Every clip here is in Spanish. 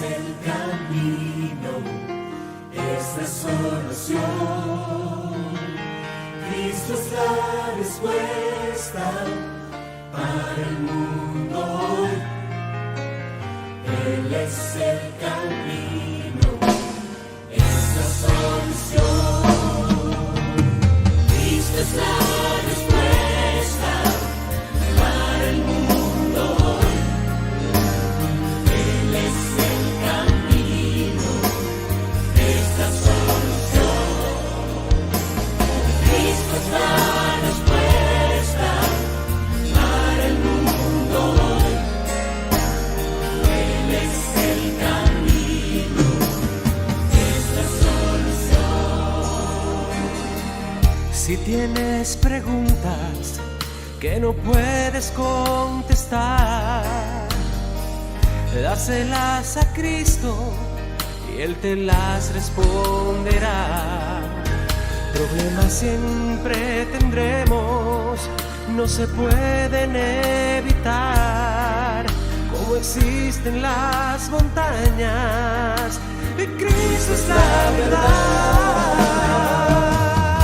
el camino, es la solución. Cristo es la respuesta para el mundo hoy. Él es el camino, es la solución. Cristo es la respuesta para el mundo hoy. Él es el camino, es la solución. Cristo es la respuesta para el mundo hoy. Él es el camino, es la solución. Si tienes preguntas que no puedes contestar, dáselas a Cristo y Él te las responderá. Problemas siempre tendremos, no se pueden evitar, como existen las montañas, y Cristo es la verdad.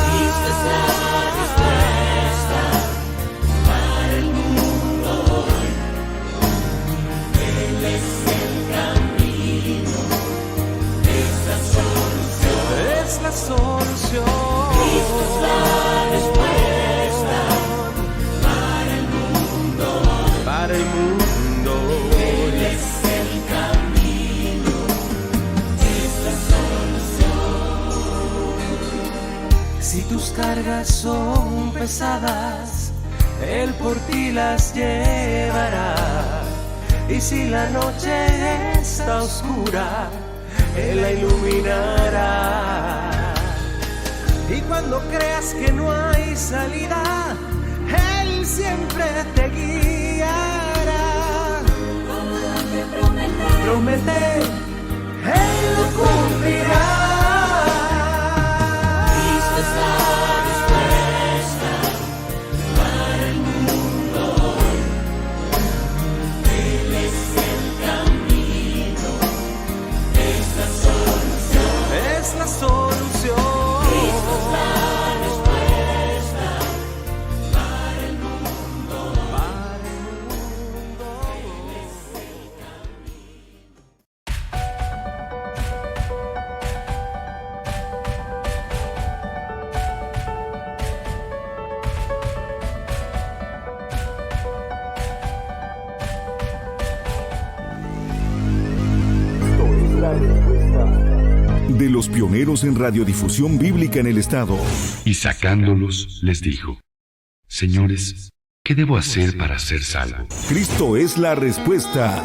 Cristo es la respuesta para el mundo hoy. Él es el camino, es la solución. Es la solución. Cristo es la respuesta para el mundo hoy. Para el mundo. Él es el camino, es la solución. Si tus cargas son pesadas, Él por ti las llevará. Y si la noche está oscura, Él la iluminará. Y cuando creas que no hay salida, Él siempre te guiará. Como lo que Promete, Él lo cumplirá. Cristo es la respuesta para el mundo hoy. Él es el camino, es la solución. Es la solución. Cristo es la respuesta para el mundo. Para el mundo. Él es el camino. De los pioneros en radiodifusión bíblica en el estado. Y sacándolos, les dijo: Señores, ¿qué debo hacer para ser salvo? Cristo es la respuesta.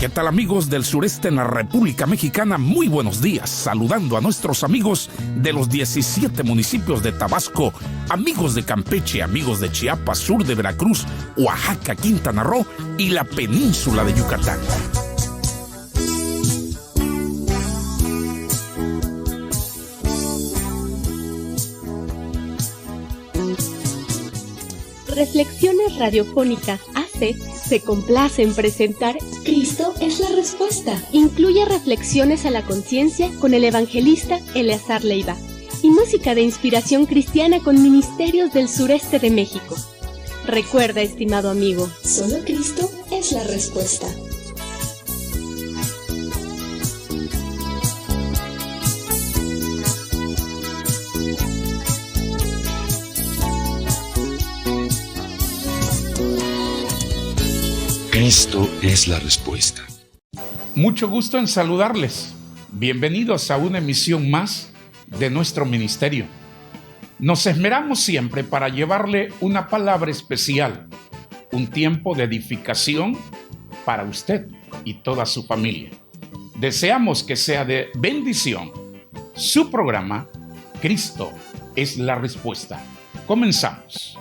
¿Qué tal, amigos del sureste en la República Mexicana? Muy buenos días, saludando a nuestros amigos de los 17 municipios de Tabasco, amigos de Campeche, amigos de Chiapas, sur de Veracruz, Oaxaca, Quintana Roo y la península de Yucatán. Reflexiones Radiofónicas AC se complace en presentar Cristo es la respuesta. Incluye reflexiones a la conciencia con el evangelista Eleazar Leiva y música de inspiración cristiana con ministerios del sureste de México. Recuerda, estimado amigo, Solo Cristo es la respuesta. Cristo es la respuesta. Mucho gusto en saludarles. Bienvenidos a una emisión más de nuestro ministerio. Nos esmeramos siempre para llevarle una palabra especial, un tiempo de edificación para usted y toda su familia. Deseamos que sea de bendición su programa Cristo es la respuesta. Comenzamos.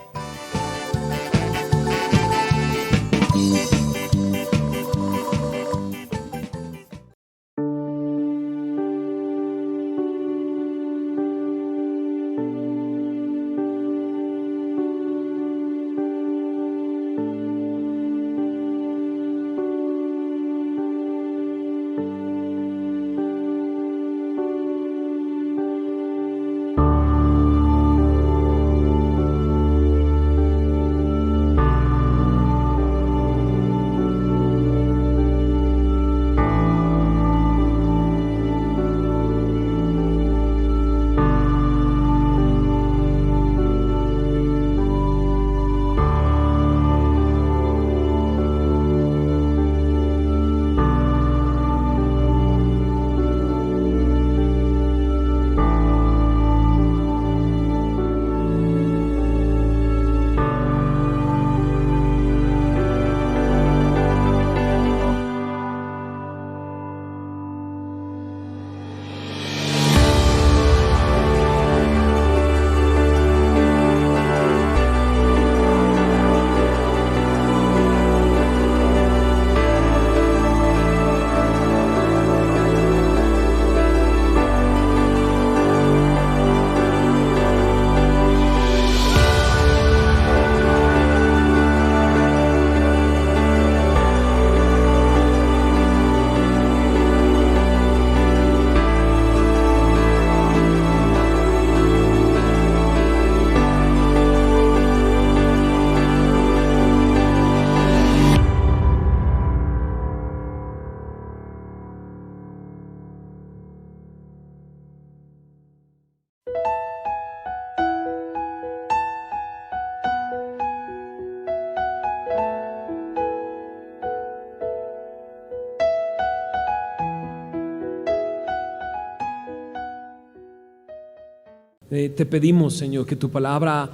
Te pedimos, Señor, que tu palabra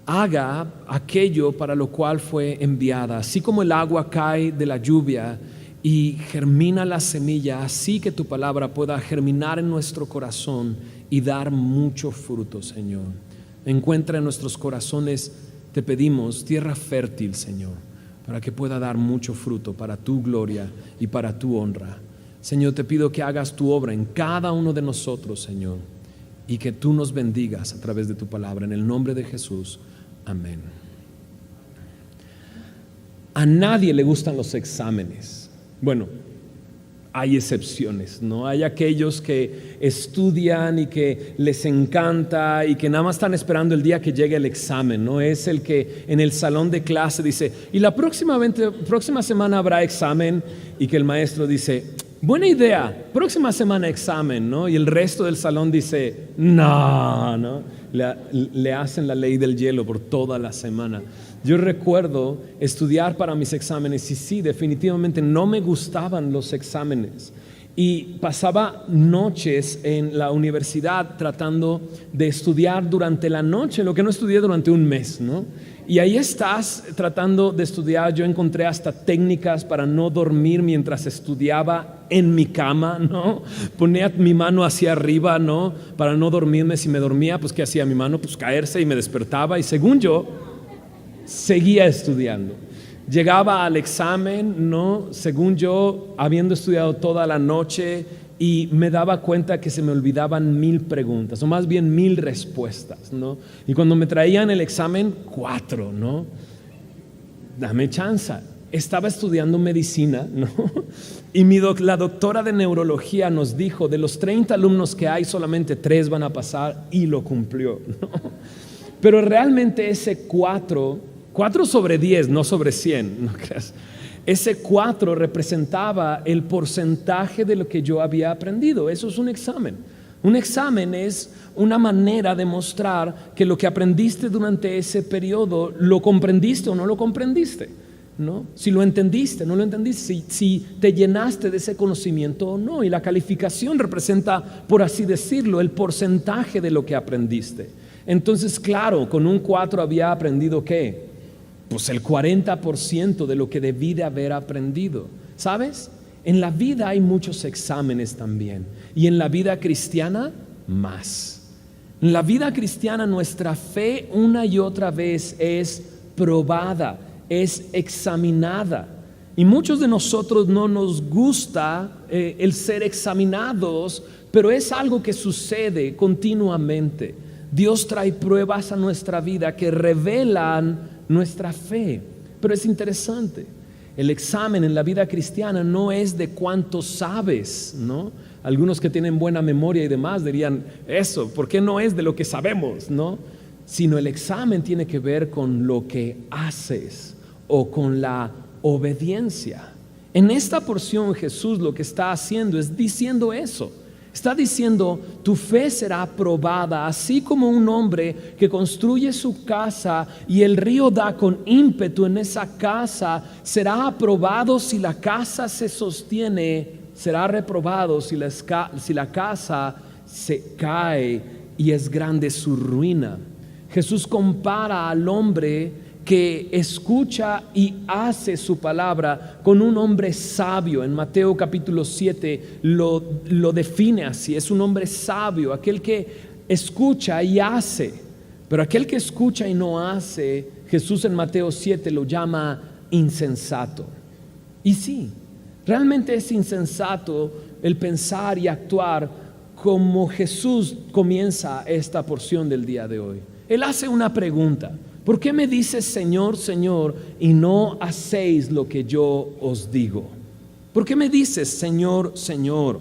haga aquello para lo cual fue enviada. Así como el agua cae de la lluvia y germina la semilla, así que tu palabra pueda germinar en nuestro corazón y dar mucho fruto, Señor. Encuentra en nuestros corazones, te pedimos, tierra fértil, Señor, para que pueda dar mucho fruto para tu gloria y para tu honra. Señor, te pido que hagas tu obra en cada uno de nosotros, Señor, y que tú nos bendigas a través de tu palabra. En el nombre de Jesús, amén. A nadie le gustan los exámenes. Bueno, hay excepciones, ¿no? Hay aquellos que estudian y que les encanta y que nada más están esperando el día que llegue el examen, ¿no? Es el que en el salón de clase dice, y la próxima semana habrá examen, y que el maestro dice, buena idea, próxima semana examen, ¿no? Y el resto del salón dice, no. Le hacen la ley del hielo por toda la semana. Yo recuerdo estudiar para mis exámenes y sí, definitivamente no me gustaban los exámenes. Y pasaba noches en la universidad tratando de estudiar durante la noche, lo que no estudié durante un mes, ¿no? Y ahí estás tratando de estudiar. Yo encontré hasta técnicas para no dormir mientras estudiaba en mi cama, ¿no? Ponía mi mano hacia arriba, ¿no? Para no dormirme. Si me dormía, pues ¿qué hacía mi mano? Pues caerse, y me despertaba, y según yo, seguía estudiando. Llegaba al examen, ¿no? Según yo, habiendo estudiado toda la noche, y me daba cuenta que se me olvidaban 1000 preguntas, o más bien 1000 respuestas, ¿no? Y cuando me traían el examen, 4, ¿no? Dame chance. Estaba estudiando medicina, ¿no? Y la doctora de neurología nos dijo, de los 30 alumnos que hay, solamente 3 van a pasar, y lo cumplió, ¿no? Pero realmente ese 4 sobre 10, no sobre 100, ¿no creas? Ese 4 representaba el porcentaje de lo que yo había aprendido. Eso es un examen. Un examen es una manera de mostrar que lo que aprendiste durante ese periodo, lo comprendiste o no lo comprendiste, ¿no? Si lo entendiste, no lo entendiste, si te llenaste de ese conocimiento o no. Y la calificación representa, por así decirlo, el porcentaje de lo que aprendiste. Entonces, claro, con un 4 había aprendido ¿qué? Pues el 40% de lo que debí de haber aprendido. ¿Sabes? En la vida hay muchos exámenes también. Y en la vida cristiana, más. En la vida cristiana nuestra fe una y otra vez es probada, es examinada. Y muchos de nosotros no nos gusta el ser examinados, pero es algo que sucede continuamente. Dios trae pruebas a nuestra vida que revelan nuestra fe. Pero es interesante, el examen en la vida cristiana no es de cuánto sabes, ¿no? Algunos que tienen buena memoria y demás dirían eso, ¿por qué no es de lo que sabemos, no? Sino el examen tiene que ver con lo que haces o con la obediencia. En esta porción Jesús lo que está haciendo es diciendo eso. Está diciendo, tu fe será probada, así como un hombre que construye su casa y el río da con ímpetu en esa casa, será aprobado si la casa se sostiene, será reprobado si la casa se cae y es grande su ruina. Jesús compara al hombre que escucha y hace su palabra con un hombre sabio. En Mateo capítulo 7 lo define así, es un hombre sabio, aquel que escucha y hace. Pero aquel que escucha y no hace, Jesús en Mateo 7 lo llama insensato. Y sí, realmente es insensato el pensar y actuar como Jesús comienza esta porción del día de hoy. Él hace una pregunta: ¿por qué me dices Señor, Señor, y no hacéis lo que yo os digo? ¿Por qué me dices Señor, Señor?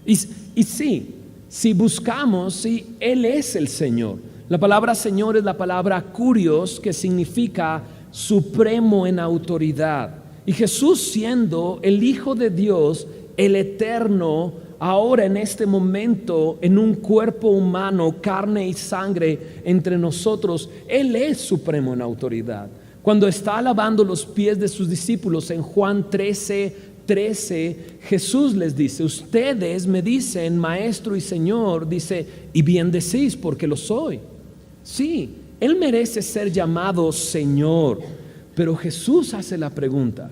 Y sí, si buscamos, sí, Él es el Señor. La palabra Señor es la palabra kurios, que significa supremo en autoridad. Y Jesús, siendo el Hijo de Dios, el Eterno, ahora en este momento en un cuerpo humano, carne y sangre entre nosotros, Él es supremo en autoridad. Cuando está lavando los pies de sus discípulos en Juan 13, 13, Jesús les dice: ustedes me dicen maestro y señor, dice, y bien decís porque lo soy. Sí, Él merece ser llamado Señor, pero Jesús hace la pregunta: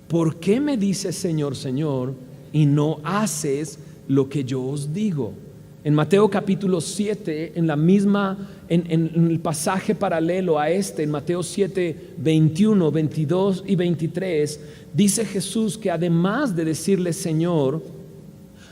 ¿por qué me dices Señor, Señor, y no haces lo que yo os digo? En Mateo capítulo 7, en el pasaje paralelo a este, en Mateo 7, 21, 22 y 23, dice Jesús que además de decirle Señor,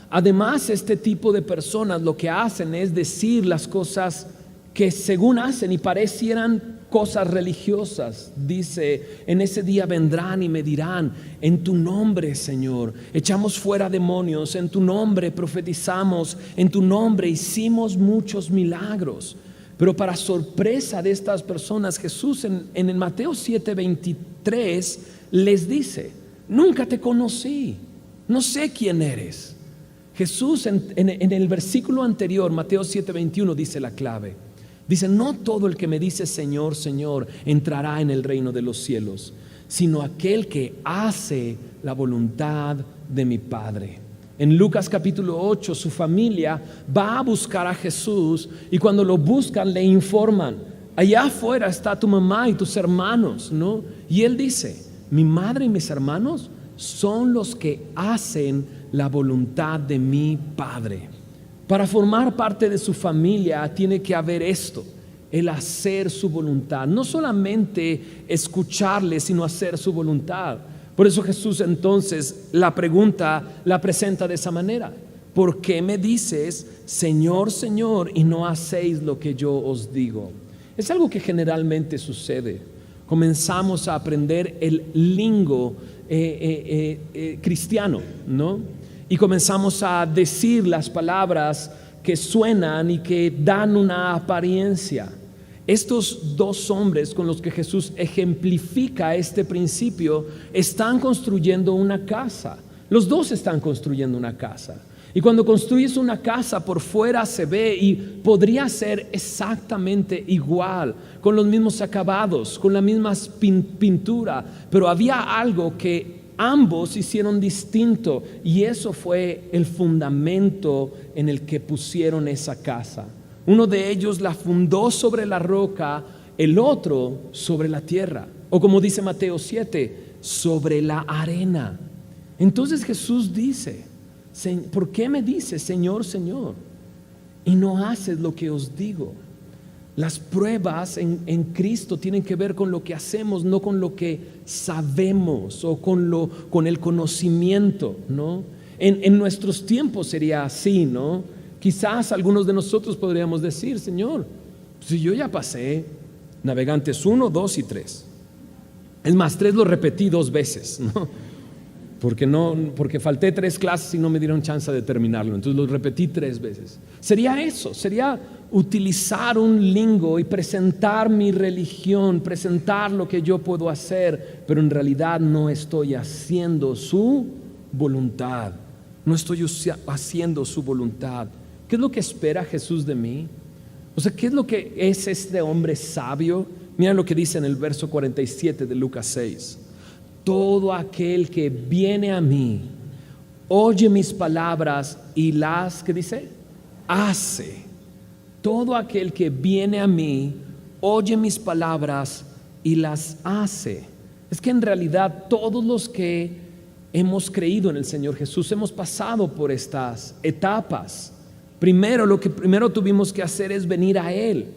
además este tipo de personas lo que hacen es decir las cosas que según hacen y parecieran cosas religiosas. Dice: en ese día vendrán y me dirán, en tu nombre, Señor, echamos fuera demonios, en tu nombre profetizamos, en tu nombre hicimos muchos milagros. Pero para sorpresa de estas personas, Jesús en el Mateo 7:23 les dice: nunca te conocí, no sé quién eres. Jesús en el versículo anterior, Mateo 7:21, dice la clave. Dice: no todo el que me dice Señor, Señor entrará en el reino de los cielos, sino aquel que hace la voluntad de mi Padre. En Lucas capítulo 8, su familia va a buscar a Jesús, y cuando lo buscan le informan: allá afuera está tu mamá y tus hermanos, ¿no? Y él dice: mi madre y mis hermanos son los que hacen la voluntad de mi Padre. Para formar parte de su familia tiene que haber esto: el hacer su voluntad. No solamente escucharle, sino hacer su voluntad. Por eso Jesús entonces la pregunta la presenta de esa manera: ¿por qué me dices Señor, Señor, y no hacéis lo que yo os digo? Es algo que generalmente sucede. Comenzamos a aprender el lingo cristiano, ¿no? Y comenzamos a decir las palabras que suenan y que dan una apariencia. Estos dos hombres con los que Jesús ejemplifica este principio están construyendo una casa. Los dos están construyendo una casa. Y cuando construyes una casa, por fuera se ve y podría ser exactamente igual, con los mismos acabados, con la misma pintura, pero había algo que ambos hicieron distinto, y eso fue el fundamento en el que pusieron esa casa. Uno de ellos la fundó sobre la roca, el otro sobre la tierra, o como dice Mateo 7, sobre la arena. Entonces Jesús dice: ¿por qué me dices Señor, Señor, y no haces lo que os digo? Las pruebas en Cristo tienen que ver con lo que hacemos, no con lo que sabemos o con el conocimiento, ¿no? En nuestros tiempos sería así, ¿no? Quizás algunos de nosotros podríamos decir: Señor, si yo ya pasé Navegantes 1, 2 y 3. Es más, 3 lo repetí 2 veces, ¿no? Porque falté 3 clases y no me dieron chance de terminarlo, entonces lo repetí 3 veces. Sería eso, sería utilizar un lingo y presentar mi religión, presentar lo que yo puedo hacer, pero en realidad no estoy haciendo su voluntad. No estoy haciendo su voluntad. ¿Qué es lo que espera Jesús de mí? O sea, ¿qué es lo que es este hombre sabio? Mira lo que dice en el verso 47 de Lucas 6. Todo aquel que viene a mí, oye mis palabras y las, ¿qué dice? Hace. Todo aquel que viene a mí, oye mis palabras y las hace. Es que en realidad todos los que hemos creído en el Señor Jesús hemos pasado por estas etapas. Lo que primero tuvimos que hacer es venir a Él.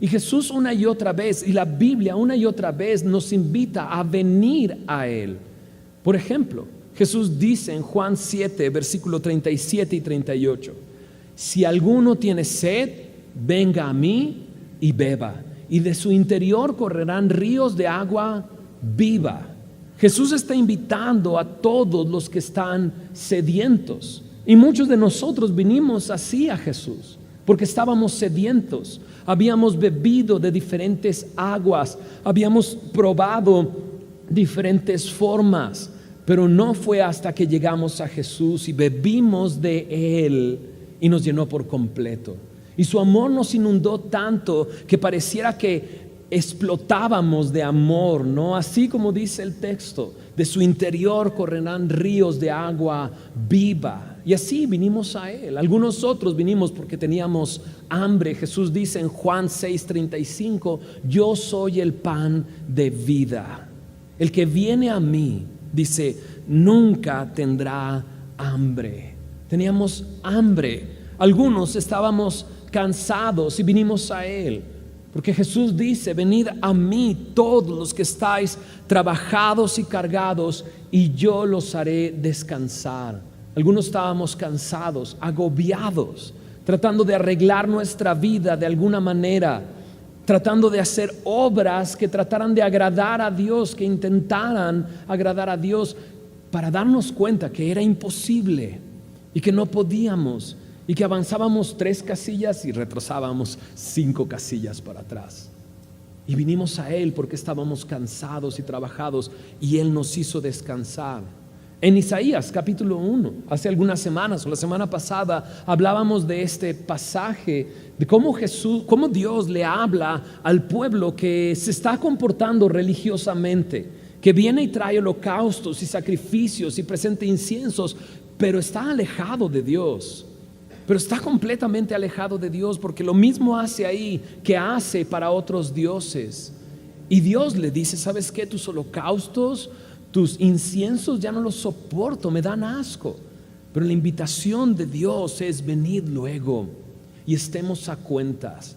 Y Jesús una y otra vez, y la Biblia una y otra vez nos invita a venir a Él. Por ejemplo, Jesús dice en Juan 7, versículo 37 y 38: si alguno tiene sed, venga a mí y beba, y de su interior correrán ríos de agua viva. Jesús está invitando a todos los que están sedientos. Y muchos de nosotros vinimos así a Jesús, porque estábamos sedientos. Habíamos bebido de diferentes aguas, habíamos probado diferentes formas, pero no fue hasta que llegamos a Jesús y bebimos de Él y nos llenó por completo. Y su amor nos inundó tanto que pareciera que explotábamos de amor, ¿no? Así como dice el texto, de su interior correrán ríos de agua viva. Y así vinimos a Él. Algunos otros vinimos porque teníamos hambre. Jesús dice en Juan 6:35, yo soy el pan de vida. El que viene a mí, dice, nunca tendrá hambre. Teníamos hambre. Algunos estábamos cansados y vinimos a Él. Porque Jesús dice, venid a mí todos los que estáis trabajados y cargados, y yo los haré descansar. Algunos estábamos cansados, agobiados, tratando de arreglar nuestra vida de alguna manera, tratando de hacer obras que trataran de agradar a Dios, que intentaran agradar a Dios, para darnos cuenta que era imposible y que no podíamos, y que avanzábamos 3 casillas y retrozábamos 5 casillas para atrás. Y vinimos a Él porque estábamos cansados y trabajados, y Él nos hizo descansar. En Isaías capítulo 1, hace algunas semanas o la semana pasada, hablábamos de este pasaje, de cómo Dios le habla al pueblo que se está comportando religiosamente, que viene y trae holocaustos y sacrificios y presenta inciensos, pero está alejado de Dios. Pero está completamente alejado de Dios, porque lo mismo hace ahí que hace para otros dioses. Y Dios le dice, ¿sabes qué? Tus holocaustos, tus inciensos ya no los soporto, me dan asco. Pero la invitación de Dios es venid luego y estemos a cuentas.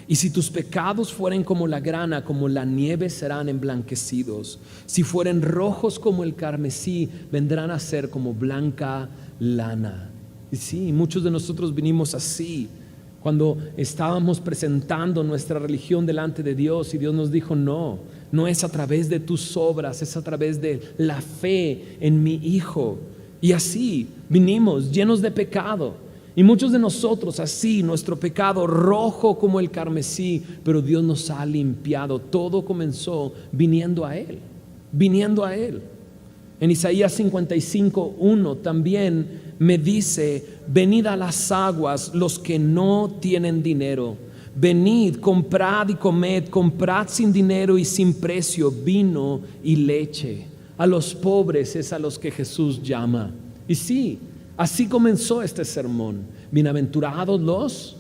Y si tus pecados fueren como la grana, como la nieve serán emblanquecidos. Si fueren rojos como el carmesí, vendrán a ser como blanca lana. Y sí, muchos de nosotros vinimos así cuando estábamos presentando nuestra religión delante de Dios, y Dios nos dijo, no es a través de tus obras, es a través de la fe en mi Hijo. Y así vinimos llenos de pecado, y muchos de nosotros así, nuestro pecado rojo como el carmesí, pero Dios nos ha limpiado. Todo comenzó viniendo a Él. En Isaías 55:1 también me dice, venid a las aguas los que no tienen dinero, venid, comprad y comed, comprad sin dinero y sin precio vino y leche. A los pobres es a los que Jesús llama. Y sí, así comenzó este sermón. Bienaventurados los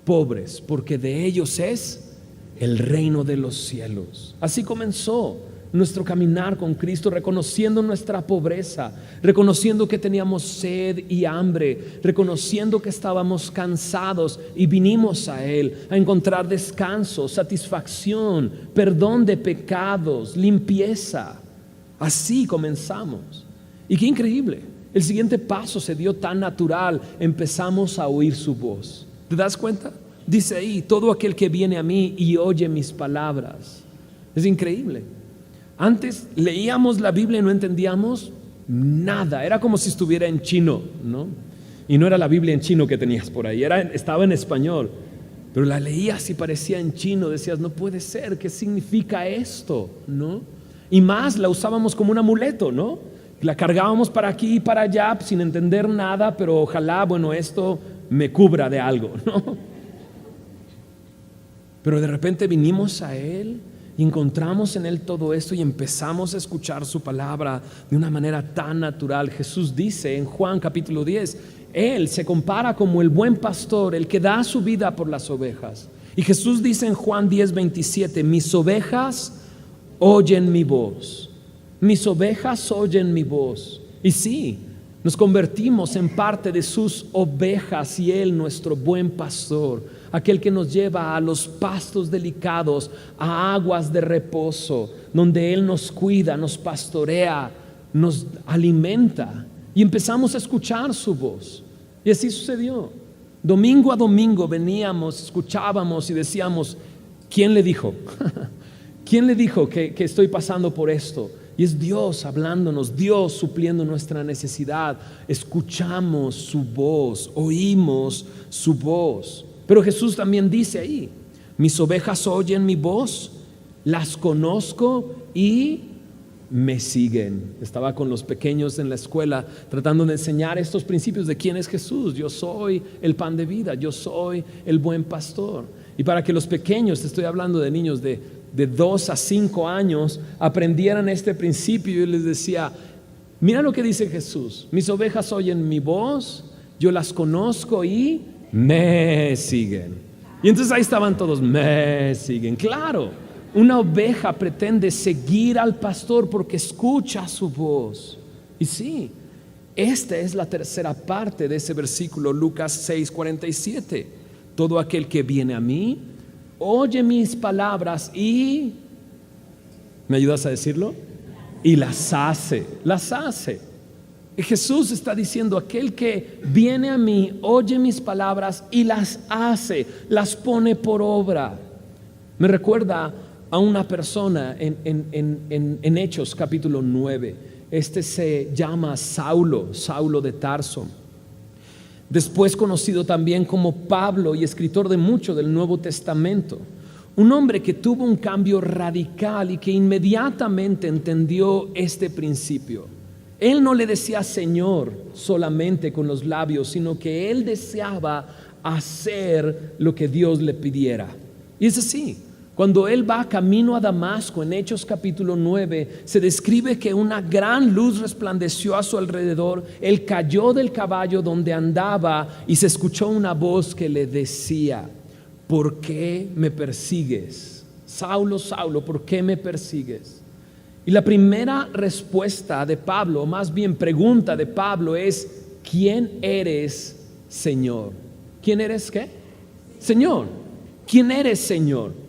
pobres, porque de ellos es el reino de los cielos. Así comenzó nuestro caminar con Cristo, reconociendo nuestra pobreza, reconociendo que teníamos sed y hambre, reconociendo que estábamos cansados, y vinimos a Él a encontrar descanso, satisfacción, perdón de pecados, limpieza. Así comenzamos. Y qué increíble, el siguiente paso se dio tan natural, empezamos a oír su voz. ¿Te das cuenta? Dice ahí, todo aquel que viene a mí y oye mis palabras. Es increíble. Antes leíamos la Biblia y no entendíamos nada, era como si estuviera en chino, ¿no? Y no era la Biblia en chino que tenías por ahí, estaba en español, pero la leías y parecía en chino, decías, no puede ser, ¿qué significa esto? ¿No? Y más la usábamos como un amuleto, ¿no? La cargábamos para aquí y para allá sin entender nada, pero ojalá, esto me cubra de algo, ¿no? Pero de repente vinimos a Él y encontramos en Él todo esto y empezamos a escuchar su palabra de una manera tan natural. Jesús dice en Juan capítulo 10, Él se compara como el buen pastor, el que da su vida por las ovejas. Y Jesús dice en Juan 10:27, mis ovejas oyen mi voz. Mis ovejas oyen mi voz. Y sí, nos convertimos en parte de sus ovejas, y Él, nuestro buen pastor, aquel que nos lleva a los pastos delicados, a aguas de reposo, donde Él nos cuida, nos pastorea, nos alimenta, y empezamos a escuchar su voz. Y así sucedió. Domingo a domingo veníamos, escuchábamos y decíamos, ¿quién le dijo? ¿Quién le dijo que estoy pasando por esto? Y es Dios hablándonos, Dios supliendo nuestra necesidad. Escuchamos su voz, oímos su voz. Pero Jesús también dice ahí, mis ovejas oyen mi voz, las conozco y me siguen. Estaba con los pequeños en la escuela tratando de enseñar estos principios de quién es Jesús. Yo soy el pan de vida, yo soy el buen pastor. Y para que los pequeños, te estoy hablando de niños de de 2 a 5 años aprendieran este principio, yo les decía, mira lo que dice Jesús: mis ovejas oyen mi voz, yo las conozco y me siguen. Y entonces ahí estaban todos, me siguen. Claro, una oveja pretende seguir al pastor porque escucha su voz. Y sí, esta es la tercera parte de ese versículo, Lucas 6:47. Todo aquel que viene a mí, oye mis palabras y, ¿me ayudas a decirlo? Y las hace. Y Jesús está diciendo, aquel que viene a mí, oye mis palabras y las hace, las pone por obra. Me recuerda a una persona en Hechos capítulo 9. Este se llama Saulo de Tarso, después conocido también como Pablo y escritor de mucho del Nuevo Testamento. Un hombre que tuvo un cambio radical y que inmediatamente entendió este principio. Él no le decía Señor solamente con los labios, sino que él deseaba hacer lo que Dios le pidiera. Y es así. Cuando él va camino a Damasco, en Hechos capítulo 9, se describe que una gran luz resplandeció a su alrededor. Él cayó del caballo donde andaba y se escuchó una voz que le decía: ¿por qué me persigues? Saulo, Saulo, ¿por qué me persigues? Y la primera respuesta de Pablo, o más bien pregunta de Pablo, es: ¿quién eres, Señor? ¿Quién eres qué? Señor. ¿Quién eres, Señor?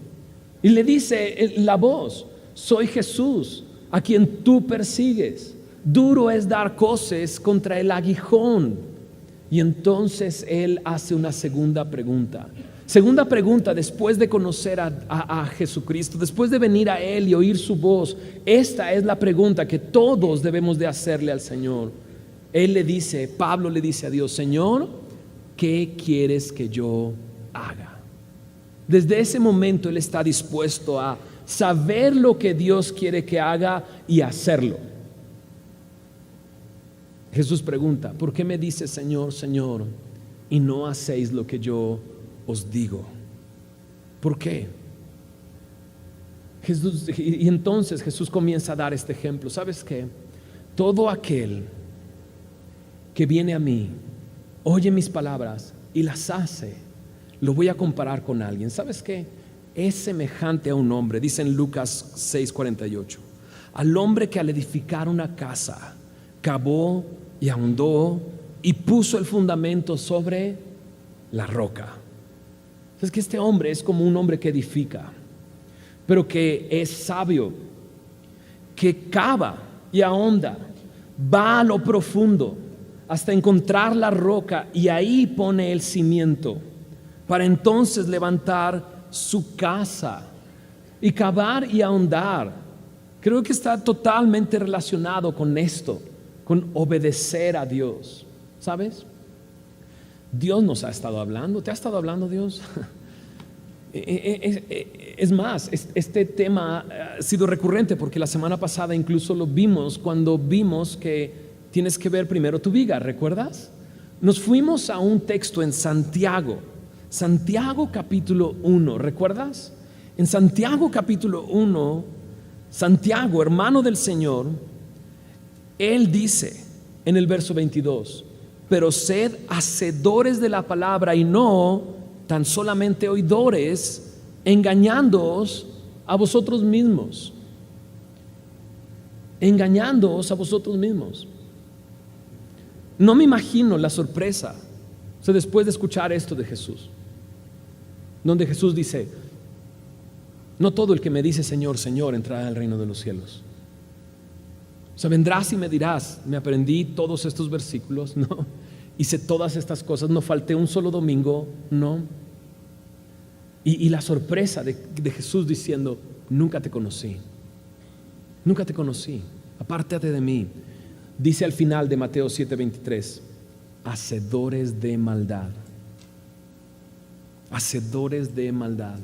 Y le dice la voz: soy Jesús, a quien tú persigues. Duro es dar coces contra el aguijón. Y entonces él hace una segunda pregunta. Segunda pregunta, después de conocer a Jesucristo, después de venir a Él y oír su voz, esta es la pregunta que todos debemos de hacerle al Señor. Pablo le dice a Dios: Señor, ¿qué quieres que yo haga? Desde ese momento él está dispuesto a saber lo que Dios quiere que haga y hacerlo. Jesús pregunta: ¿por qué me dices Señor, Señor, y no hacéis lo que yo os digo? ¿Por qué? Y entonces Jesús comienza a dar este ejemplo. ¿Sabes qué? Todo aquel que viene a mí, oye mis palabras y las hace. Lo voy a comparar con alguien. ¿Sabes qué? Es semejante a un hombre, dice en Lucas 6:48, al hombre que al edificar una casa cavó y ahondó y puso el fundamento sobre la roca. Es que este hombre es como un hombre que edifica, pero que es sabio, que cava y ahonda, va a lo profundo hasta encontrar la roca y ahí pone el cimiento, para entonces levantar su casa. Y cavar y ahondar, creo que está totalmente relacionado con esto, con obedecer a Dios. ¿Sabes? Dios nos ha estado hablando. ¿Te ha estado hablando Dios? Es más, este tema ha sido recurrente porque la semana pasada incluso lo vimos cuando vimos que tienes que ver primero tu viga. ¿Recuerdas? Nos fuimos a un texto en Santiago capítulo 1, ¿recuerdas? En Santiago capítulo 1, Santiago, hermano del Señor, él dice en el verso 22: pero sed hacedores de la palabra y no tan solamente oidores, engañándoos a vosotros mismos. Engañándoos a vosotros mismos. No me imagino la sorpresa, después de escuchar esto de Jesús, donde Jesús dice: no todo el que me dice Señor, Señor entrará al reino de los cielos. Vendrás y me dirás: me aprendí todos estos versículos, no, hice todas estas cosas, no falté un solo domingo, no. Y la sorpresa de Jesús diciendo: nunca te conocí, apártate de mí. Dice al final de Mateo 7:23: hacedores de maldad. Hacedores de maldad.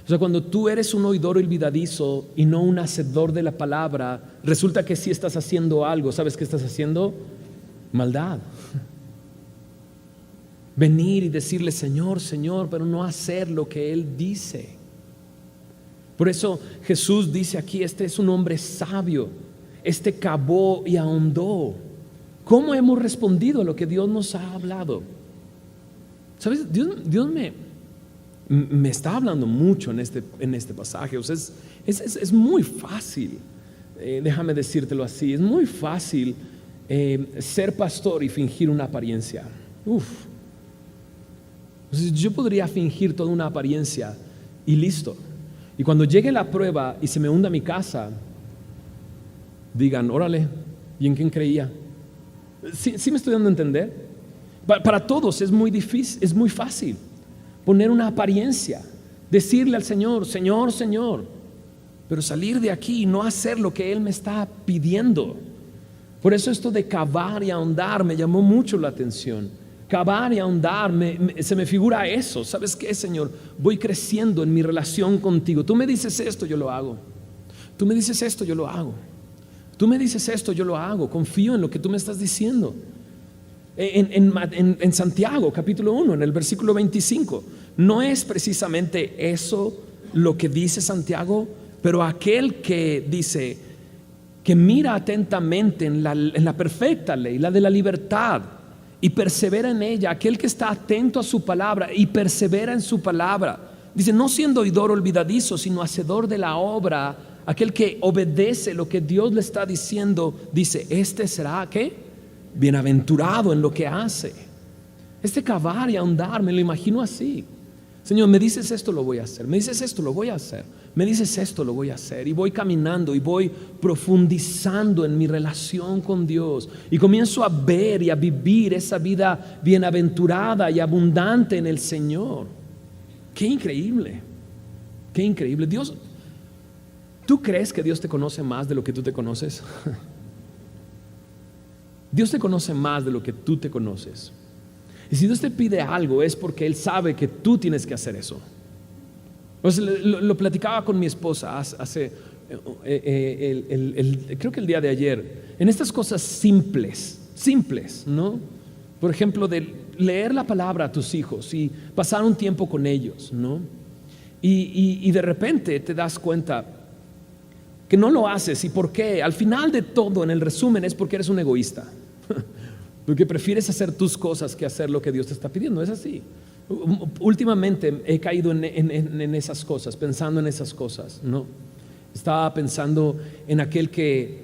O sea, cuando tú eres un oidor olvidadizo y no un hacedor de la palabra, resulta que sí estás haciendo algo. ¿Sabes qué estás haciendo? Maldad. Venir y decirle Señor, Señor, pero no hacer lo que Él dice. Por eso Jesús dice aquí, este es un hombre sabio, este cavó y ahondó. ¿Cómo hemos respondido a lo que Dios nos ha hablado? ¿Sabes? Dios me está hablando mucho en este pasaje. O sea, es muy fácil, déjame decírtelo así, es muy fácil ser pastor y fingir una apariencia. Yo podría fingir toda una apariencia y listo. Y cuando llegue la prueba y se me hunda mi casa, digan, órale, ¿y en quién creía? ¿Sí me estoy dando a entender? Para todos es muy difícil, es muy fácil poner una apariencia, decirle al Señor, Señor, Señor, pero salir de aquí y no hacer lo que Él me está pidiendo. Por eso esto de cavar y ahondar me llamó mucho la atención. Cavar y ahondar, se me figura eso. ¿Sabes qué, Señor? Voy creciendo en mi relación contigo. Tú me dices esto, yo lo hago. Tú me dices esto, yo lo hago. Tú me dices esto, yo lo hago. Confío en lo que tú me estás diciendo. En Santiago, capítulo 1, en el versículo 25, no es precisamente eso lo que dice Santiago, pero aquel que dice que mira atentamente en la perfecta ley, la de la libertad, y persevera en ella, aquel que está atento a su palabra y persevera en su palabra, dice, no siendo oidor olvidadizo, sino hacedor de la obra, aquel que obedece lo que Dios le está diciendo, dice, este será, ¿qué? Bienaventurado en lo que hace. Este cavar y ahondar, me lo imagino así. Señor, me dices esto, lo voy a hacer. Me dices esto, lo voy a hacer. Me dices esto, lo voy a hacer. Y voy caminando y voy profundizando en mi relación con Dios. Y comienzo a ver y a vivir esa vida bienaventurada y abundante en el Señor. Qué increíble. Qué increíble. Dios, ¿tú crees que Dios te conoce más de lo que tú te conoces? Dios te conoce más de lo que tú te conoces. Y si Dios te pide algo es porque Él sabe que tú tienes que hacer eso. Lo platicaba con mi esposa hace creo que el día de ayer, en estas cosas simples, ¿no? Por ejemplo, de leer la palabra a tus hijos y pasar un tiempo con ellos, ¿no? Y de repente te das cuenta que no lo haces. ¿Y por qué? Al final de todo, en el resumen, es porque eres un egoísta. Porque prefieres hacer tus cosas que hacer lo que Dios te está pidiendo. Es así. Últimamente he caído en esas cosas, pensando en esas cosas, ¿no? Estaba pensando en aquel que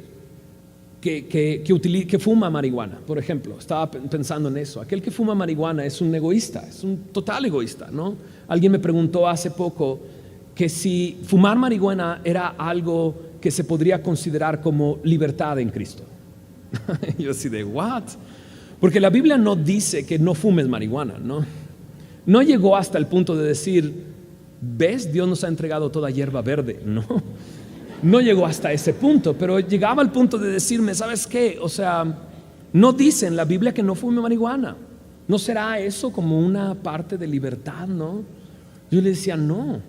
fuma marihuana, por ejemplo. Estaba pensando en eso. Aquel que fuma marihuana es un egoísta, es un total egoísta, ¿no? Alguien me preguntó hace poco que si fumar marihuana era algo que se podría considerar como libertad en Cristo. Yo así de, ¿what? Porque la Biblia no dice que no fumes marihuana, ¿no? No llegó hasta el punto de decir, ¿ves? Dios nos ha entregado toda hierba verde. No llegó hasta ese punto, pero llegaba al punto de decirme, ¿sabes qué? O sea, no dice en la Biblia que no fume marihuana. ¿No será eso como una parte de libertad, no? Yo le decía, no,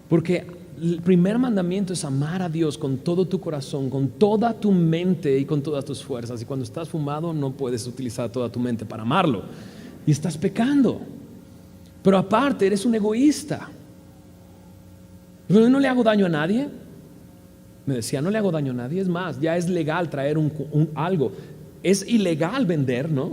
porque el primer mandamiento es amar a Dios con todo tu corazón, con toda tu mente y con todas tus fuerzas. Y cuando estás fumado no puedes utilizar toda tu mente para amarlo. Y estás pecando. Pero aparte eres un egoísta. Yo no le hago daño a nadie. Me decía, no le hago daño a nadie. Es más, ya es legal traer algo. Es ilegal vender, ¿no?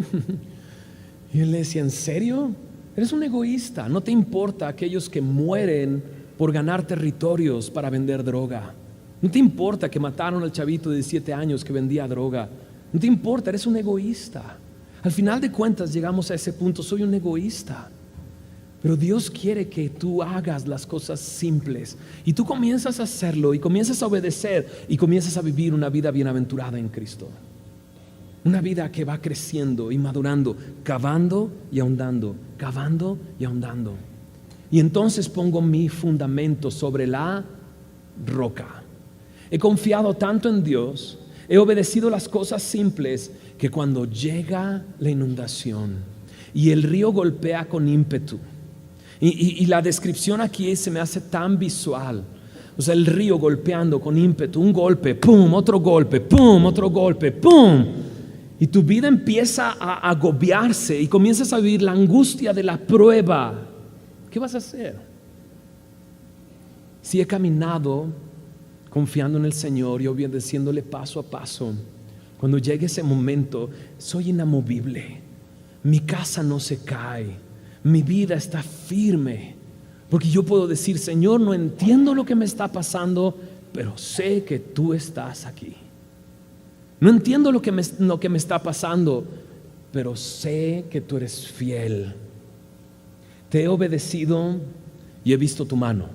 Y yo le decía, ¿en serio? Eres un egoísta. No te importa aquellos que mueren por ganar territorios para vender droga. No te importa que mataron al chavito de 17 años que vendía droga. No te importa, eres un egoísta. Al final de cuentas llegamos a ese punto, soy un egoísta. Pero Dios quiere que tú hagas las cosas simples y tú comienzas a hacerlo y comienzas a obedecer y comienzas a vivir una vida bienaventurada en Cristo. Una vida que va creciendo y madurando, cavando y ahondando, cavando y ahondando. Y entonces pongo mi fundamento sobre la roca. He confiado tanto en Dios, he obedecido las cosas simples, que cuando llega la inundación y el río golpea con ímpetu, y la descripción aquí se me hace tan visual. O sea, el río golpeando con ímpetu, un golpe, pum, otro golpe, pum, otro golpe, pum. Y tu vida empieza a agobiarse y comienzas a vivir la angustia de la prueba. ¿Qué vas a hacer? si he caminado confiando en el Señor y obedeciéndole paso a paso, cuando llegue ese momento, soy inamovible. Mi casa no se cae, mi vida está firme, porque yo puedo decir: Señor, no entiendo lo que me está pasando, pero sé que tú estás aquí. No entiendo lo que me está pasando, pero sé que tú eres fiel. Te he obedecido y he visto tu mano.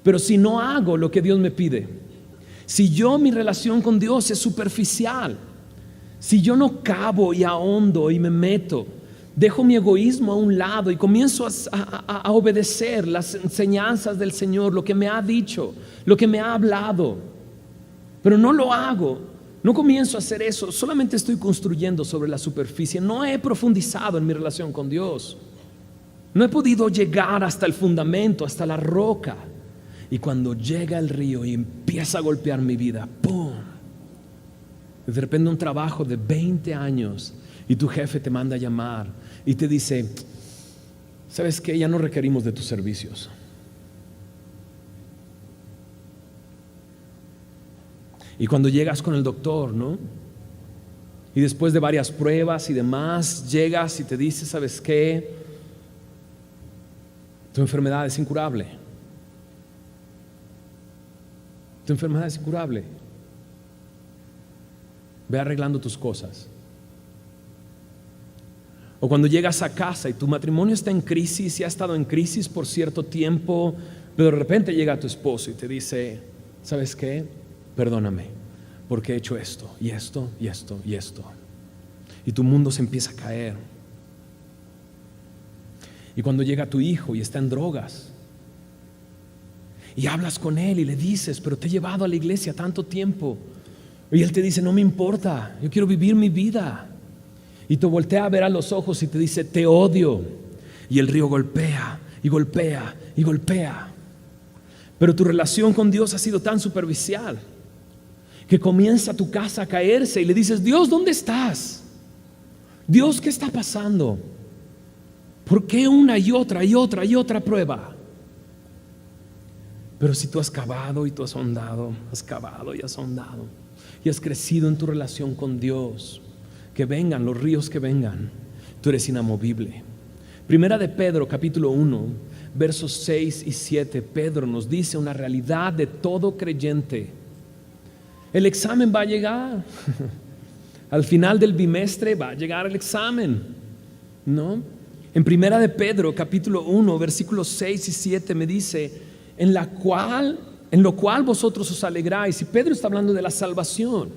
Pero si no hago lo que Dios me pide, si mi relación con Dios es superficial, si yo no cavo y ahondo y me meto, dejo mi egoísmo a un lado y comienzo a obedecer las enseñanzas del Señor, lo que me ha dicho, lo que me ha hablado, pero no lo hago, no comienzo a hacer eso, solamente estoy construyendo sobre la superficie, no he profundizado en mi relación con Dios, no he podido llegar hasta el fundamento, hasta la roca. Y cuando llega el río y empieza a golpear mi vida, ¡pum! De repente un trabajo de 20 años y tu jefe te manda a llamar y te dice: ¿sabes qué? Ya no requerimos de tus servicios. Y cuando llegas con el doctor, ¿no? Y después de varias pruebas y demás, llegas y te dice: ¿sabes qué? Tu enfermedad es incurable. Tu enfermedad es incurable. Ve arreglando tus cosas. O cuando llegas a casa y tu matrimonio está en crisis y ha estado en crisis por cierto tiempo, pero de repente llega tu esposo y te dice: ¿sabes qué? Perdóname, porque he hecho esto y esto y esto y esto. Y tu mundo se empieza a caer. Y cuando llega tu hijo y está en drogas, y hablas con él y le dices: pero te he llevado a la iglesia tanto tiempo. Y él te dice: no me importa, yo quiero vivir mi vida. Y te voltea a ver a los ojos y te dice: te odio. Y el río golpea y golpea y golpea. Pero tu relación con Dios ha sido tan superficial que comienza tu casa a caerse y le dices: Dios, ¿dónde estás? Dios, ¿qué está pasando? ¿Por qué una y otra y otra y otra prueba? Pero si tú has cavado y tú has ahondado, has cavado y has ahondado y has crecido en tu relación con Dios, que vengan los ríos que vengan, tú eres inamovible. Primera de Pedro, capítulo 1, versos 6 y 7, Pedro nos dice una realidad de todo creyente. El examen va a llegar. Al final del bimestre va a llegar el examen, ¿no? En Primera de Pedro, capítulo 1, versículos 6 y 7 me dice: en lo cual vosotros os alegráis. Y Pedro está hablando de la salvación.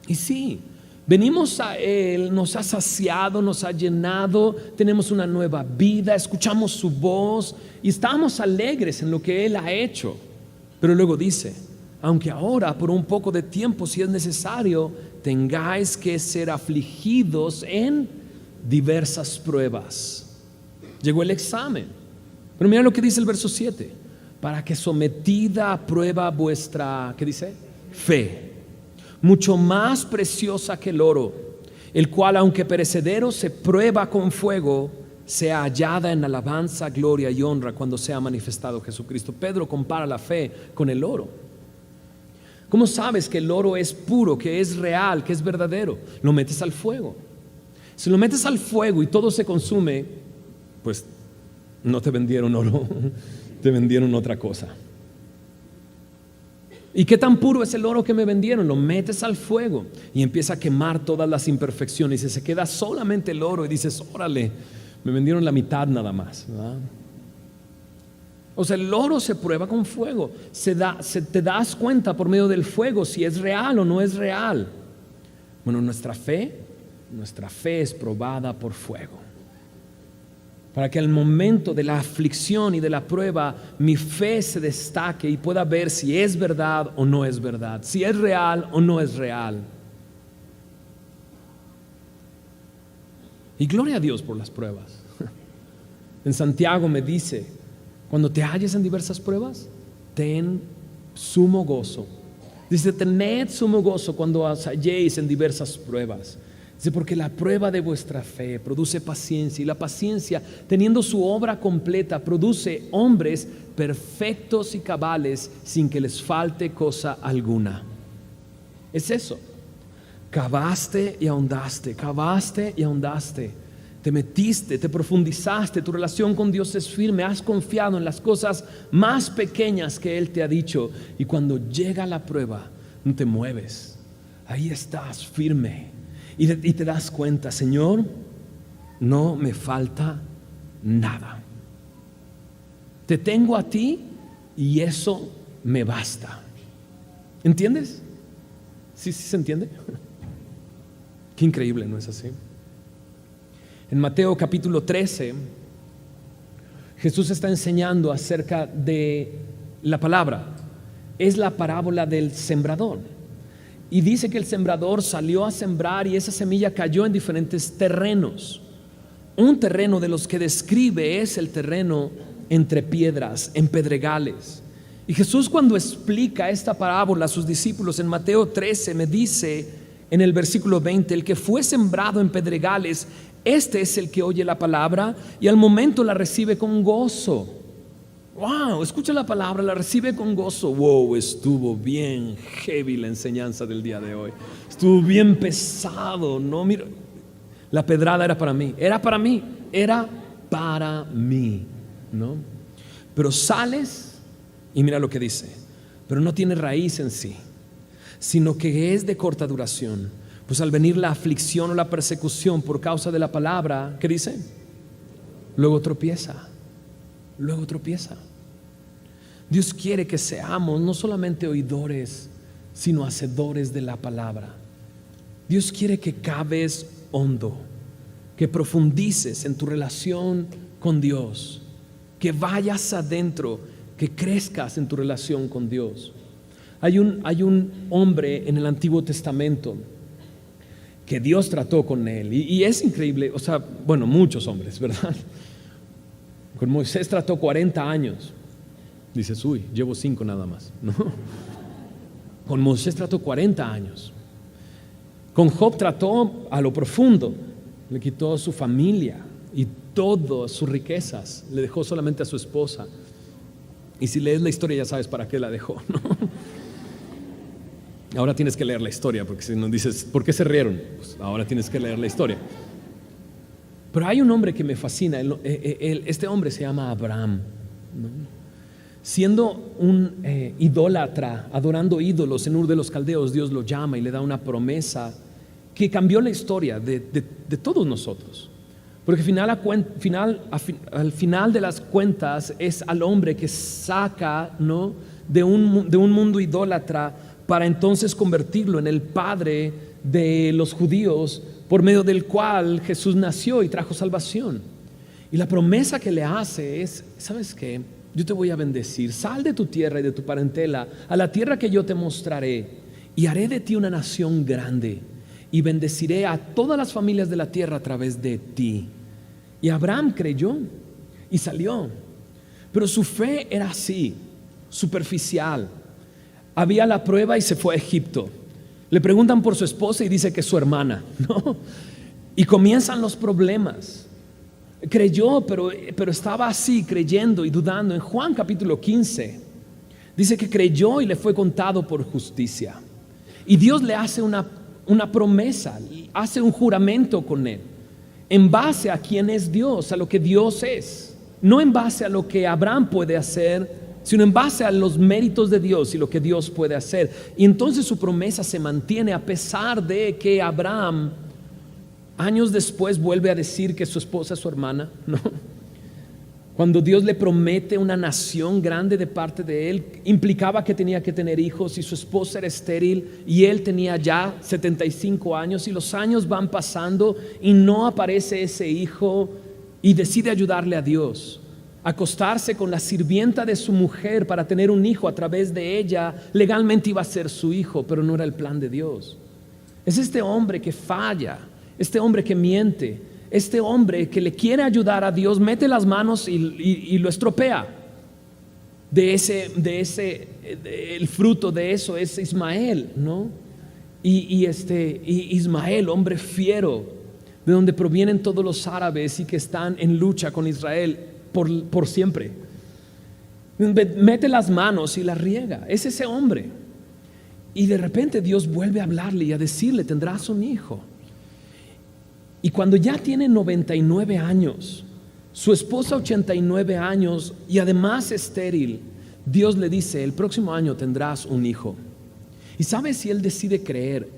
Y sí, venimos a Él, nos ha saciado, nos ha llenado, tenemos una nueva vida, escuchamos su voz y estamos alegres en lo que Él ha hecho. Pero luego dice: aunque ahora por un poco de tiempo, si es necesario, tengáis que ser afligidos en diversas pruebas. Llegó el examen. Pero mira lo que dice el verso 7: para que sometida a prueba vuestra, ¿qué dice? Fe, mucho más preciosa que el oro, el cual aunque perecedero se prueba con fuego, sea hallada en alabanza, gloria y honra cuando sea manifestado Jesucristo. Pedro compara la fe con el oro. ¿Cómo sabes que el oro es puro, que es real, que es verdadero? Lo metes al fuego. Si lo metes al fuego y todo se consume, pues no te vendieron oro, te vendieron otra cosa. ¿Y qué tan puro es el oro que me vendieron? Lo metes al fuego y empieza a quemar todas las imperfecciones y se queda solamente el oro y dices: órale, me vendieron la mitad nada más, ¿verdad? O sea, el oro se prueba con fuego, te das cuenta por medio del fuego si es real o no es real. Bueno, nuestra fe es probada por fuego, para que al momento de la aflicción y de la prueba mi fe se destaque y pueda ver si es verdad o no es verdad, si es real o no es real. Y gloria a Dios por las pruebas. En Santiago me dice: cuando te halles en diversas pruebas, ten sumo gozo. Dice: tened sumo gozo cuando os halléis en diversas pruebas, Dice, porque la prueba de vuestra fe produce paciencia, y la paciencia, teniendo su obra completa, produce hombres perfectos y cabales, sin que les falte cosa alguna. Es eso. Cavaste y ahondaste, cavaste y ahondaste. Te metiste, te profundizaste, tu relación con Dios es firme, has confiado en las cosas más pequeñas que Él te ha dicho, y cuando llega la prueba, no te mueves. Ahí estás firme. Y te das cuenta, Señor, no me falta nada. Te tengo a ti y eso me basta. ¿Entiendes? ¿Sí se entiende? Qué increíble, ¿no es así? En Mateo capítulo 13, Jesús está enseñando acerca de la palabra. Es la parábola del sembrador. Y dice que el sembrador salió a sembrar y esa semilla cayó en diferentes terrenos. Un terreno de los que describe es el terreno entre piedras, en pedregales. Y Jesús, cuando explica esta parábola a sus discípulos en Mateo 13, me dice en el versículo 20, el que fue sembrado en pedregales, este es el que oye la palabra y al momento la recibe con gozo. Wow, escucha la palabra, la recibe con gozo. Wow, estuvo bien heavy la enseñanza del día de hoy. Estuvo bien pesado, ¿no? Mira, la pedrada era para mí, ¿no? Pero sales y mira lo que dice. Pero no tiene raíz en sí, sino que es de corta duración. Pues al venir la aflicción o la persecución por causa de la palabra, ¿qué dice? Luego tropieza. Dios quiere que seamos no solamente oidores, sino hacedores de la palabra. Dios quiere que caves hondo, que profundices en tu relación con Dios, que vayas adentro, que crezcas en tu relación con Dios. Hay un hombre en el Antiguo Testamento que Dios trató con él y es increíble, muchos hombres, ¿verdad? Con Moisés trató 40 años. Dices, uy, llevo 5 nada más. No. Con Moisés trató 40 años. Con Job trató a lo profundo. Le quitó a su familia y todas sus riquezas. Le dejó solamente a su esposa. Y si lees la historia ya sabes para qué la dejó, ¿no? Ahora tienes que leer la historia, porque si no dices, ¿por qué se rieron? Pues ahora tienes que leer la historia. Pero hay un hombre que me fascina. Este hombre se llama Abraham, ¿no? Siendo un idólatra, adorando ídolos en Ur de los Caldeos, Dios lo llama y le da una promesa que cambió la historia de todos nosotros. Porque al final de las cuentas es al hombre que saca, ¿no?, de un mundo idólatra para entonces convertirlo en el padre de los judíos, por medio del cual Jesús nació y trajo salvación. Y la promesa que le hace es, ¿sabes qué? Yo te voy a bendecir, sal de tu tierra y de tu parentela a la tierra que yo te mostraré, y haré de ti una nación grande, y bendeciré a todas las familias de la tierra a través de ti. Y Abraham creyó y salió, pero su fe era así, superficial. Había la prueba y se fue a Egipto. Le preguntan por su esposa y dice que es su hermana, ¿no? Y comienzan los problemas. Creyó, pero estaba así, creyendo y dudando. En Juan capítulo 15 dice que creyó y le fue contado por justicia. Y Dios le hace una promesa, hace un juramento con él, en base a quién es Dios, a lo que Dios es. No en base a lo que Abraham puede hacer, sino en base a los méritos de Dios y lo que Dios puede hacer. Y entonces su promesa se mantiene a pesar de que Abraham años después vuelve a decir que su esposa es su hermana, ¿no? Cuando Dios le promete una nación grande de parte de él, implicaba que tenía que tener hijos, y su esposa era estéril y él tenía ya 75 años, y los años van pasando y no aparece ese hijo, y decide ayudarle a Dios, acostarse con la sirvienta de su mujer para tener un hijo. A través de ella legalmente iba a ser su hijo, pero no era el plan de Dios. Es este hombre que falla, este hombre que miente, este hombre que le quiere ayudar a Dios, mete las manos y lo estropea. El fruto de eso es Ismael, ¿no? y Ismael, hombre fiero, de donde provienen todos los árabes y que están en lucha con Israel por siempre. Mete las manos y la riega. Es ese hombre. Y de repente Dios vuelve a hablarle y a decirle: tendrás un hijo. Y cuando ya tiene 99 años, su esposa 89 años y además estéril, Dios le dice: el próximo año tendrás un hijo. Y ¿sabes si él decide creer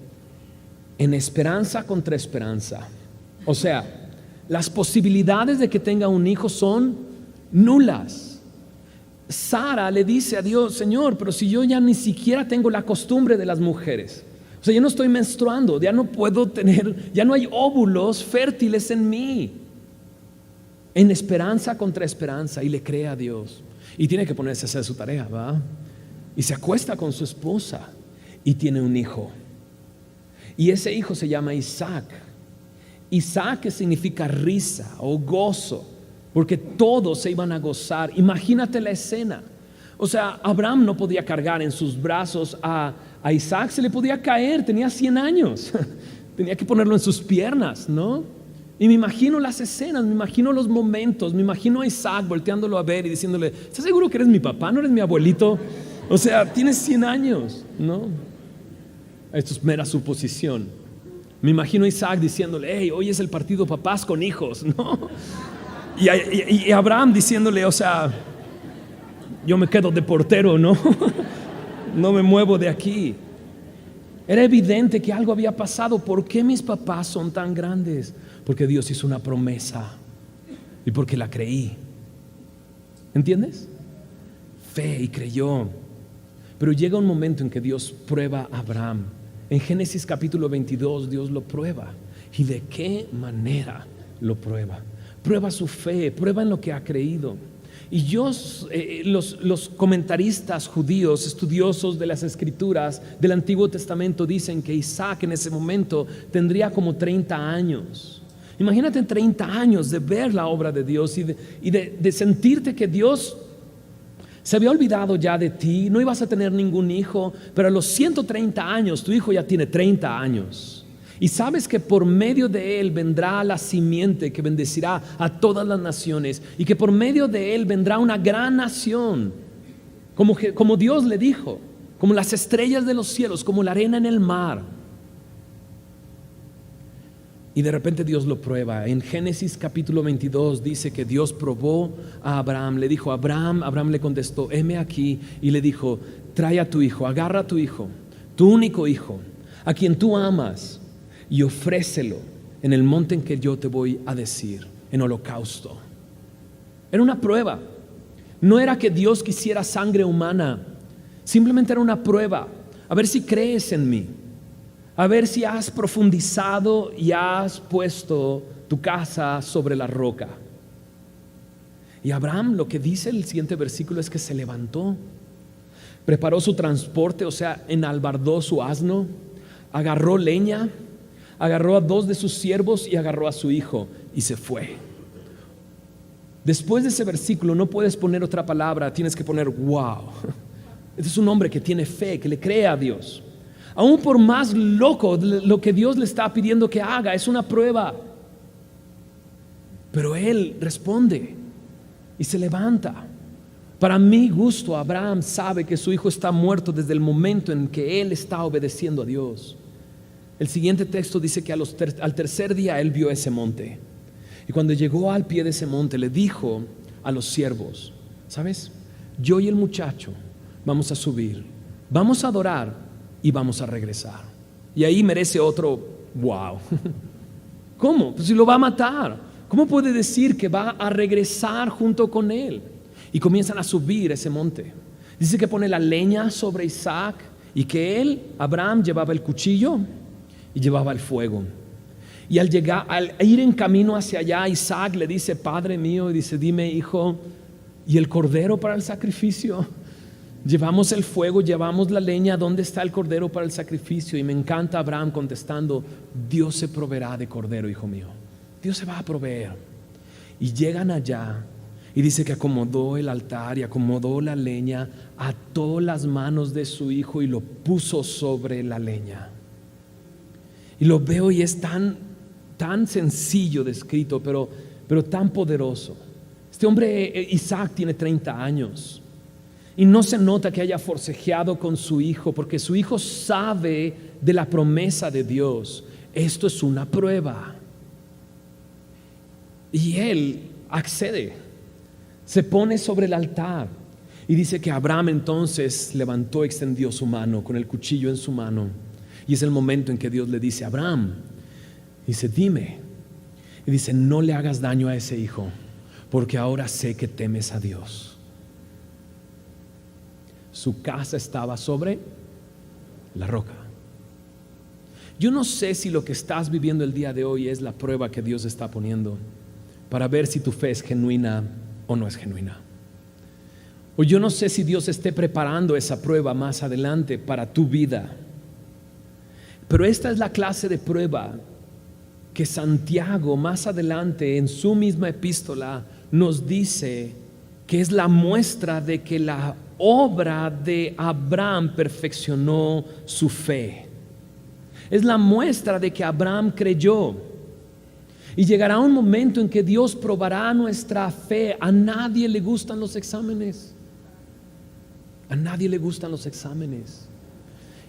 en esperanza contra esperanza? O sea, las posibilidades de que tenga un hijo son nulas. Sara le dice a Dios: Señor, pero si yo ya ni siquiera tengo la costumbre de las mujeres, o sea, yo no estoy menstruando, ya no puedo tener, ya no hay óvulos fértiles en mí. En esperanza contra esperanza, y le cree a Dios. Y tiene que ponerse a hacer su tarea, ¿va? Y se acuesta con su esposa y tiene un hijo. Y ese hijo se llama Isaac. Isaac, que significa risa o gozo, porque todos se iban a gozar. Imagínate la escena. O sea, Abraham no podía cargar en sus brazos a Isaac, se le podía caer, tenía 100 años. Tenía que ponerlo en sus piernas, ¿no? Y me imagino las escenas, me imagino los momentos, me imagino a Isaac volteándolo a ver y diciéndole: ¿estás seguro que eres mi papá? ¿No eres mi abuelito? O sea, tienes 100 años, ¿no? Esto es mera suposición. Me imagino a Isaac diciéndole: hey, hoy es el partido papás con hijos, ¿no? Y Abraham diciéndole: o sea, yo me quedo de portero, ¿no? No me muevo de aquí. Era evidente que algo había pasado. ¿Por qué mis papás son tan grandes? Porque Dios hizo una promesa y porque la creí. ¿Entiendes? Fe y creyó. Pero llega un momento en que Dios prueba a Abraham. En Génesis capítulo 22 Dios lo prueba. ¿Y de qué manera lo prueba? Prueba su fe, prueba en lo que ha creído. Y los comentaristas judíos, estudiosos de las escrituras del Antiguo Testamento, dicen que Isaac en ese momento tendría como 30 años. Imagínate 30 años de ver la obra de Dios y de sentirte que Dios se había olvidado ya de ti, no ibas a tener ningún hijo, pero a los 130 años tu hijo ya tiene 30 años. Y sabes que por medio de él vendrá la simiente que bendecirá a todas las naciones, y que por medio de él vendrá una gran nación, como Dios le dijo, como las estrellas de los cielos, como la arena en el mar. Y de repente Dios lo prueba. En Génesis capítulo 22 dice que Dios probó a Abraham. Le dijo: Abraham le contestó: heme aquí. Y le dijo: trae a tu hijo, agarra a tu hijo, tu único hijo, a quien tú amas, y ofrécelo en el monte en que yo te voy a decir, en holocausto. Era una prueba. No era que Dios quisiera sangre humana, simplemente era una prueba. A ver si crees en mí, a ver si has profundizado y has puesto tu casa sobre la roca. Y Abraham, lo que dice el siguiente versículo es que se levantó, preparó su transporte, o sea, enalbardó su asno, agarró leña, agarró a 2 de sus siervos y agarró a su hijo y se fue. Después de ese versículo no puedes poner otra palabra, tienes que poner wow. Este es un hombre que tiene fe, que le cree a Dios. Aún por más loco lo que Dios le está pidiendo que haga, es una prueba. Pero él responde y se levanta. Para mi gusto, Abraham sabe que su hijo está muerto desde el momento en que él está obedeciendo a Dios. El siguiente texto dice que al tercer día él vio ese monte. Y cuando llegó al pie de ese monte, le dijo a los siervos: ¿sabes? Yo y el muchacho vamos a subir, vamos a adorar y vamos a regresar. Y ahí merece otro wow. ¿Cómo? Pues si lo va a matar, ¿cómo puede decir que va a regresar junto con él? Y comienzan a subir ese monte. Dice que pone la leña sobre Isaac y que él, Abraham, llevaba el cuchillo y llevaba el fuego. Y al ir en camino hacia allá, Isaac le dice: Padre mío, y dice: dime, hijo, ¿y el cordero para el sacrificio? Llevamos el fuego, llevamos la leña, ¿dónde está el cordero para el sacrificio? Y me encanta Abraham contestando: Dios se proveerá de cordero, hijo mío. Dios se va a proveer. Y llegan allá y dice que acomodó el altar y acomodó la leña, ató las manos de su hijo y lo puso sobre la leña. Y lo veo y es tan sencillo descrito, pero tan poderoso. Este hombre, Isaac, tiene 30 años. Y no se nota que haya forcejeado con su hijo, porque su hijo sabe de la promesa de Dios. Esto es una prueba. Y él accede, se pone sobre el altar. Y dice que Abraham entonces levantó, extendió su mano con el cuchillo en su mano. Y es el momento en que Dios le dice: Abraham, dice, dime. Y dice: no le hagas daño a ese hijo, porque ahora sé que temes a Dios. Su casa estaba sobre la roca. Yo no sé si lo que estás viviendo el día de hoy es la prueba que Dios está poniendo para ver si tu fe es genuina o no es genuina. O yo no sé si Dios esté preparando esa prueba más adelante para tu vida. Pero esta es la clase de prueba que Santiago más adelante en su misma epístola nos dice que es la muestra de que la obra de Abraham perfeccionó su fe. Es la muestra de que Abraham creyó. Y llegará un momento en que Dios probará nuestra fe. A nadie le gustan los exámenes. A nadie le gustan los exámenes.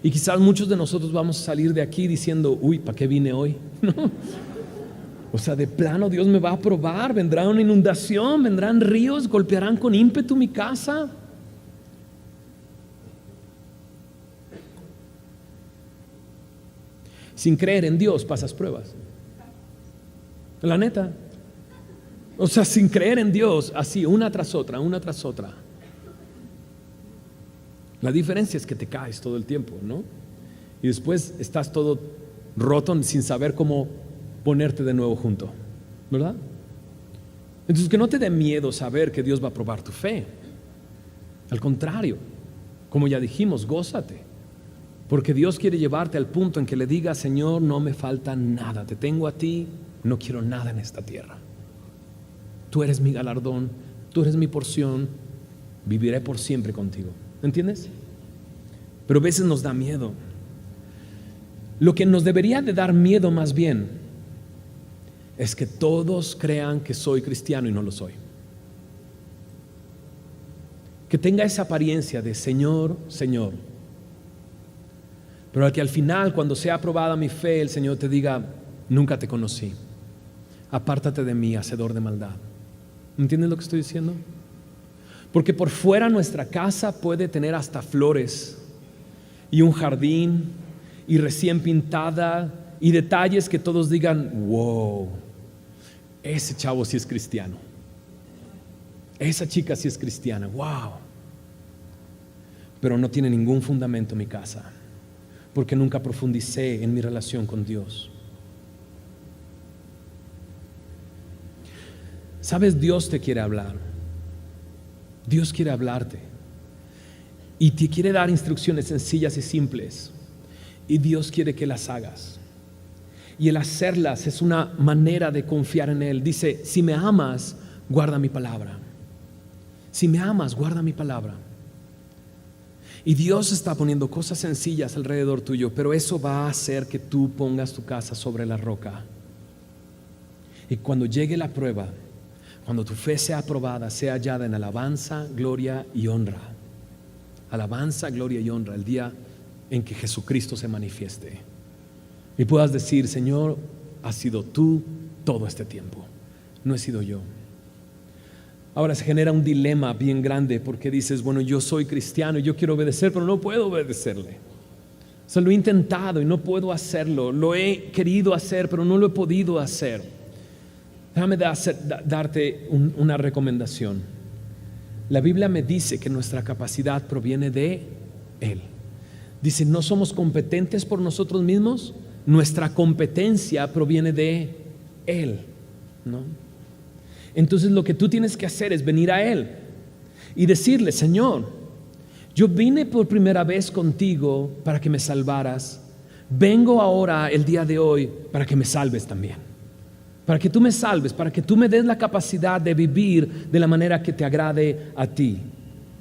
Y quizás muchos de nosotros vamos a salir de aquí diciendo: uy, ¿para qué vine hoy? ¿No? O sea, de plano Dios me va a probar. Vendrá una inundación, vendrán ríos, golpearán con ímpetu mi casa. Sin creer en Dios pasas pruebas. La neta. O sea, sin creer en Dios, así, una tras otra, una tras otra. La diferencia es que te caes todo el tiempo, ¿no? Y después estás todo roto sin saber cómo ponerte de nuevo junto, ¿verdad? Entonces, que no te dé miedo saber que Dios va a probar tu fe. Al contrario, como ya dijimos, gózate. Porque Dios quiere llevarte al punto en que le digas: Señor, no me falta nada, te tengo a ti, no quiero nada en esta tierra. Tú eres mi galardón, tú eres mi porción, viviré por siempre contigo. ¿Entiendes? Pero a veces nos da miedo. Lo que nos debería de dar miedo más bien es que todos crean que soy cristiano y no lo soy. Que tenga esa apariencia de Señor, Señor. Pero que al final, cuando sea aprobada mi fe, el Señor te diga: nunca te conocí, apártate de mí, hacedor de maldad. ¿Entiendes lo que estoy diciendo? Porque por fuera nuestra casa puede tener hasta flores y un jardín y recién pintada y detalles que todos digan: wow, ese chavo sí es cristiano, esa chica sí es cristiana, wow. Pero no tiene ningún fundamento mi casa, porque nunca profundicé en mi relación con Dios. ¿Sabes? Dios te quiere hablar. Dios quiere hablarte. Y te quiere dar instrucciones sencillas y simples. Y Dios quiere que las hagas. Y el hacerlas es una manera de confiar en Él. Dice: si me amas, guarda mi palabra. Si me amas, guarda mi palabra. Y Dios está poniendo cosas sencillas alrededor tuyo, pero eso va a hacer que tú pongas tu casa sobre la roca. Y cuando llegue la prueba, cuando tu fe sea aprobada, sea hallada en alabanza, gloria y honra. Alabanza, gloria y honra, el día en que Jesucristo se manifieste. Y puedas decir: Señor, has sido tú todo este tiempo, no he sido yo. Ahora se genera un dilema bien grande, porque dices: bueno, yo soy cristiano y yo quiero obedecer, pero no puedo obedecerle. O sea, lo he intentado y no puedo hacerlo. Lo he querido hacer, pero no lo he podido hacer. Déjame darte una recomendación. La Biblia me dice que nuestra capacidad proviene de Él. Dice: no somos competentes por nosotros mismos, nuestra competencia proviene de Él, ¿no? Entonces lo que tú tienes que hacer es venir a Él y decirle: Señor, yo vine por primera vez contigo para que me salvaras. Vengo ahora el día de hoy para que me salves también. Para que tú me salves, para que tú me des la capacidad de vivir de la manera que te agrade a ti.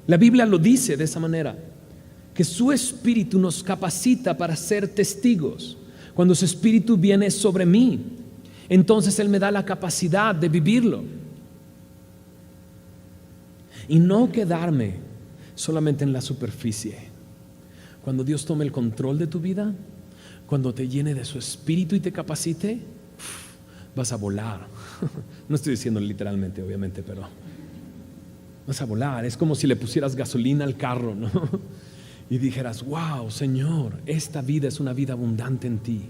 La Biblia lo dice de esa manera, que su Espíritu nos capacita para ser testigos. cuando su Espíritu viene sobre mí, entonces Él me da la capacidad de vivirlo. Y no quedarme solamente en la superficie. Cuando Dios tome el control de tu vida, cuando te llene de su Espíritu y te capacite, vas a volar. No estoy diciendo literalmente, obviamente, pero vas a volar. Es como si le pusieras gasolina al carro, ¿no? Y dijeras: wow, Señor, esta vida es una vida abundante en ti.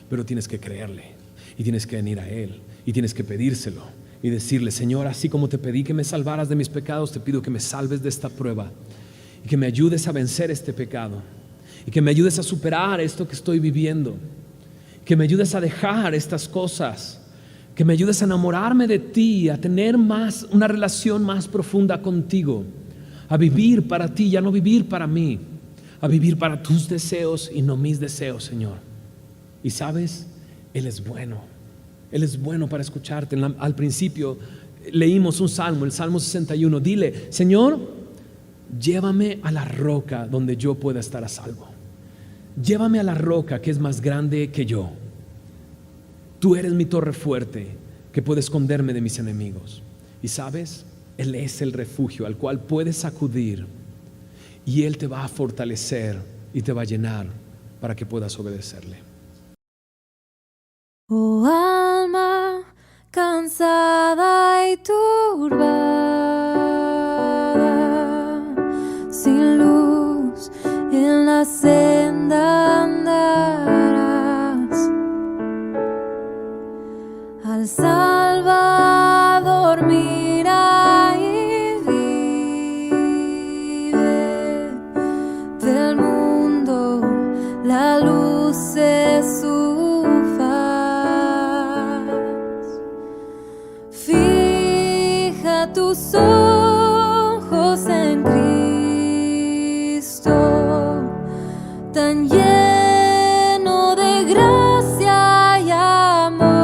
Pero tienes que creerle, y tienes que venir a Él, y tienes que pedírselo y decirle: Señor, así como te pedí que me salvaras de mis pecados, te pido que me salves de esta prueba y que me ayudes a vencer este pecado, y que me ayudes a superar esto que estoy viviendo, que me ayudes a dejar estas cosas, que me ayudes a enamorarme de ti, a tener una relación más profunda contigo, a vivir para ti, ya no vivir para mí, a vivir para tus deseos y no mis deseos, Señor. Y sabes, Él es bueno. Él es bueno para escucharte. Al principio leímos un salmo, el Salmo 61. Dile: Señor, llévame a la roca donde yo pueda estar a salvo. Llévame a la roca que es más grande que yo. Tú eres mi torre fuerte que puede esconderme de mis enemigos. Y sabes, Él es el refugio al cual puedes acudir, y Él te va a fortalecer y te va a llenar para que puedas obedecerle. Oh alma cansada y turbada, sin luz en la senda andarás. Al Salvador mira y vive, del mundo la luz es su faz. Fija tus ojos en Cristo, tan lleno de gracia y amor.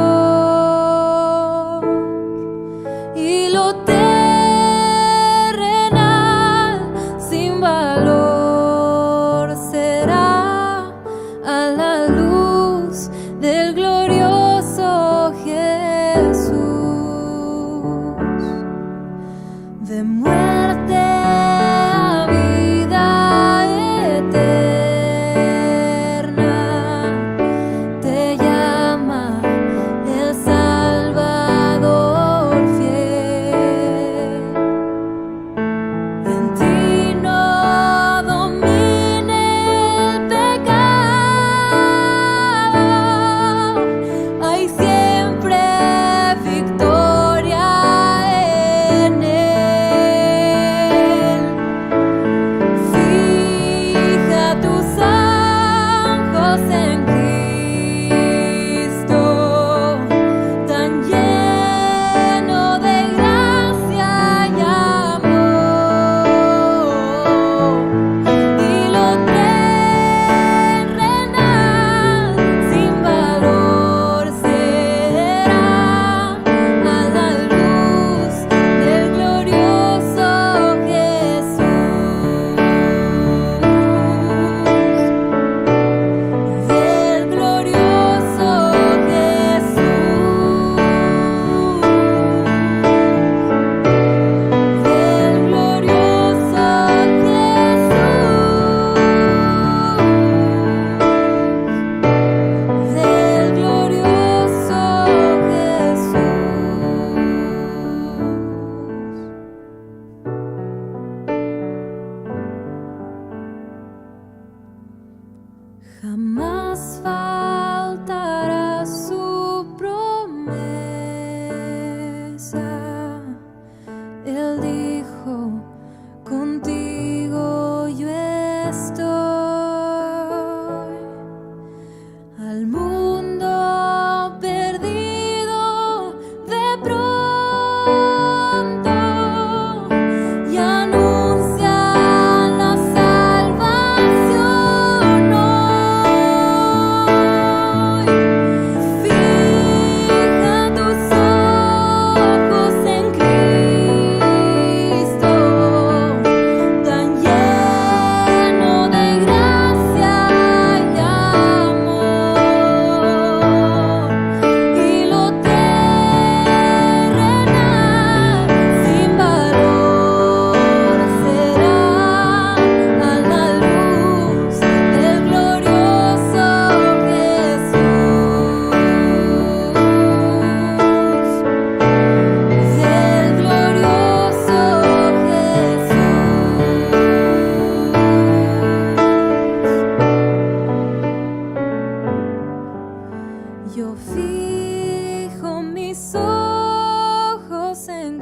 yo fijo mis ojos en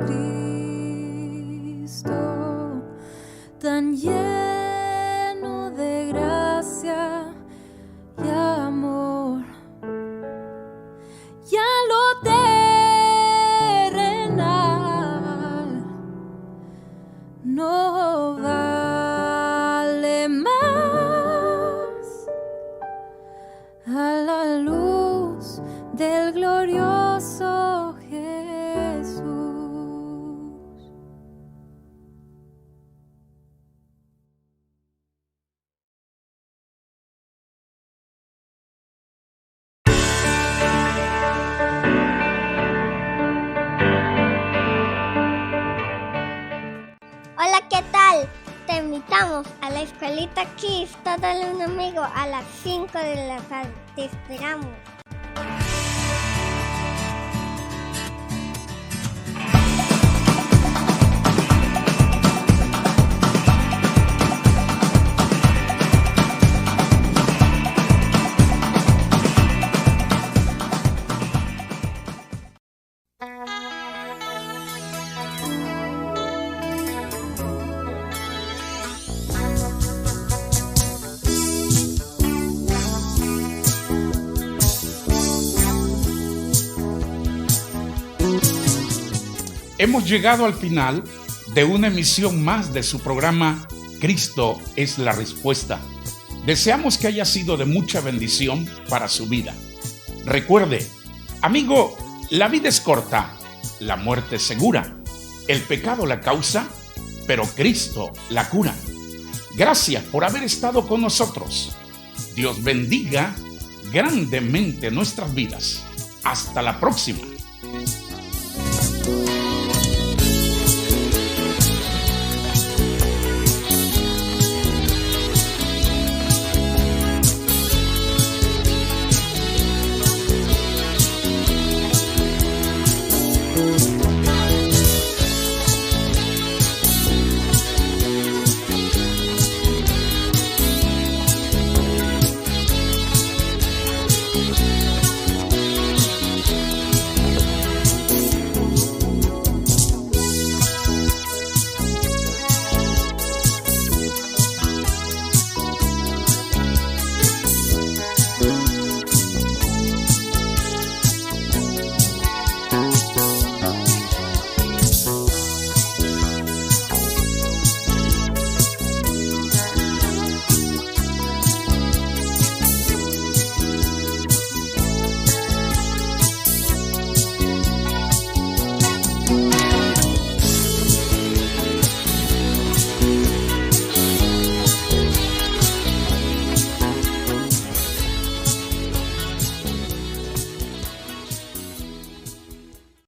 Cristo, tan lleno de gracia y amor. Ya lo terrenal no vale más a la luz del glorioso Jesús. Hola, ¿qué tal? Te invitamos a la Escuelita Kids, todo un amigo, a las 5 de la tarde. Te esperamos. Hemos llegado al final de una emisión más de su programa Cristo es la Respuesta. Deseamos que haya sido de mucha bendición para su vida. Recuerde, amigo, la vida es corta, la muerte es segura, el pecado la causa, pero Cristo la cura. Gracias por haber estado con nosotros. Dios bendiga grandemente nuestras vidas. Hasta la próxima.